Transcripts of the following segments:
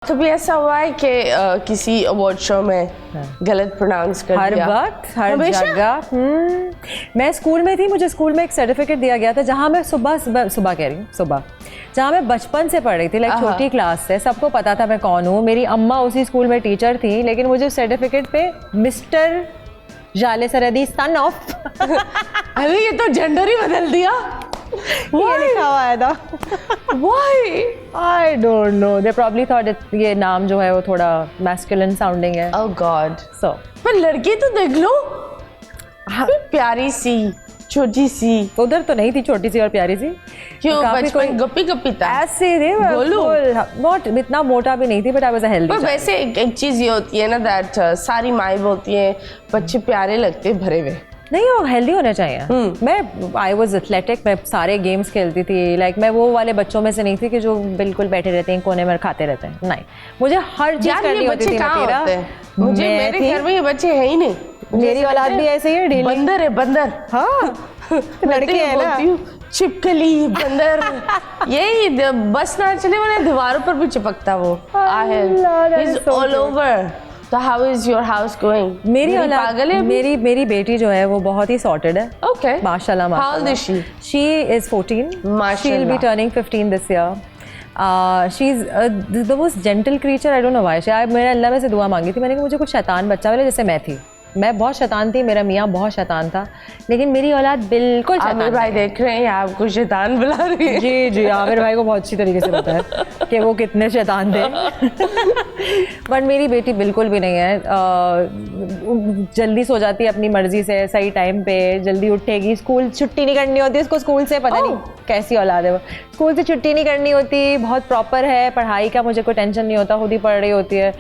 कभी ऐसा हुआ है कि किसी अवार्ड शो में गलत प्रोनाउंस कर हर दिया? वक्त हर जगह। मैं स्कूल में थी, मुझे स्कूल में एक सर्टिफिकेट दिया गया था जहाँ मैं सुबह जहाँ मैं बचपन से पढ़ रही थी, लाइक छोटी क्लास से, सबको पता था मैं कौन हूँ। मेरी अम्मा उसी स्कूल में टीचर थी, लेकिन मुझे सर्टिफिकेट पे मिस्टर जाले सरदी सन ऑफ अरे ये तो जेंडर ही बदल दिया। ये लिखा हुआ है था। Why? I don't know. They probably thought ये नाम जो है वो थोड़ा masculine sounding है। Oh God. So पर लड़की तो देख लो, प्यारी सी, छोटी सी। उधर तो नहीं थी छोटी सी और प्यारी सी। क्यों बचपन गप्पी गप्पी था? ऐसे थे, बहुत इतना मोटा भी नहीं थी, but I was a healthy पर वैसे एक चीज ये होती है ना, दैट सारी माएँ बोलती हैं बच्चे प्यारे लगते भरे हुए। नहीं, वो हेल्दी होने चाहिए। मैं आई वॉज एथलेटिक, मैं सारे गेम्स खेलती थी। लाइक मैं वो वाले बच्चों में से नहीं थी कि जो बिल्कुल बैठे रहते हैं कोने में खाते रहते हैं। नहीं, मुझे हर चीज करनी होती थी। मुझे मेरे घर में ये बच्चे हैं ही नहीं। मेरी औलाद भी ऐसे ही है, डेली बंदर है बंदर। हाँ लड़की है ना, चिपकली बंदर। यही बस ना चले वाले दीवारों पर भी चिपकता वो। All over. So how is your house going? मेरी पागल है। मेरी बेटी जो है वो बहुत ही सॉर्टेड है। Okay. माशाल्लाह माशाल्लाह। How old is she? She is 14. माशाल्लाह। She'll be turning 15 this year. She's the most gentle creature. I don't know why. मैंने अल्लाह में से दुआ मांगी थी, मैंने कहा मुझे कुछ शैतान बच्चा मिले जैसे मैं थी। मैं बहुत शैतान थी, मेरा मियाँ बहुत शैतान था, लेकिन मेरी औलाद बिल्कुल शैतान। आमिर भाई देख रहे हैं आपको शैतान बुला रही है। जी जी, आमिर भाई को बहुत अच्छी तरीके से पता है कि वो कितने शैतान थे। बट मेरी बेटी बिल्कुल भी नहीं है। जल्दी सो जाती है अपनी मर्जी से, सही टाइम पे जल्दी उठेगी। स्कूल छुट्टी नहीं करनी होती उसको, स्कूल से पता नहीं कैसी औलाद है वो। स्कूल से छुट्टी नहीं करनी होती, बहुत प्रॉपर है। पढ़ाई का मुझे कोई टेंशन नहीं होता, खुद ही पढ़ रही होती है।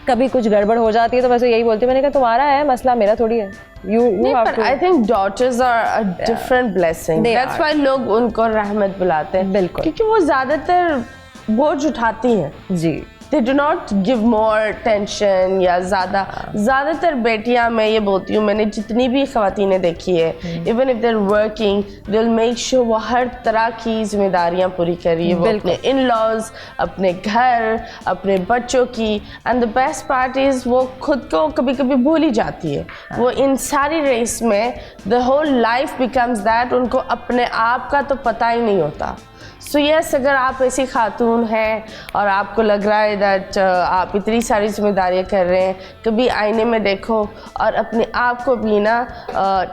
कभी कुछ गड़बड़ हो जाती है तो वैसे यही बोलती है, मैंने कहा तुम्हारा है मसला, मेरा थोड़ी है। I think daughters are a different blessing. That's why लोग उनको रहमत बुलाते हैं। बिल्कुल, क्योंकि वो ज्यादातर बोझ उठाती हैं। जी, They do not give more tension या ज़्यादातर बेटियां, मैं ये बोलती हूँ, मैंने जितनी भी ख़वातीनें देखी है, even if they're working, they'll make sure वो हर तरह की जिम्मेदारियाँ पूरी कर रही है। वो अपने in-laws, अपने घर, अपने बच्चों की, and the best part is वो खुद को कभी कभी भूल ही जाती है। वो इन सारी रेस में the whole life becomes that, उनको अपने आप का तो पता ही नहीं होता। सो यस, अगर आप ऐसी खातून हैं और आपको लग रहा है दैट आप इतनी सारी जिम्मेदारियां कर रहे हैं, कभी आईने में देखो और अपने आप को भी ना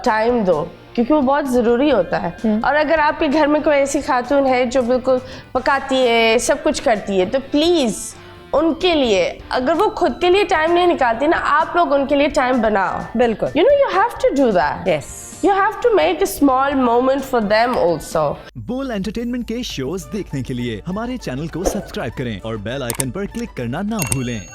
टाइम दो, क्योंकि वो बहुत ज़रूरी होता है। और अगर आपके घर में कोई ऐसी खातून है जो बिल्कुल पकाती है, सब कुछ करती है, तो प्लीज़ उनके लिए, अगर वो खुद के लिए टाइम नहीं निकालती ना, आप लोग उनके लिए टाइम बनाओ। बिल्कुल, you know, you have to do that. Yes, You have to make a small moment for them also. बोल एंटरटेनमेंट के शोज देखने के लिए हमारे चैनल को सब्सक्राइब करें और बेल आइकन पर क्लिक करना ना भूलें।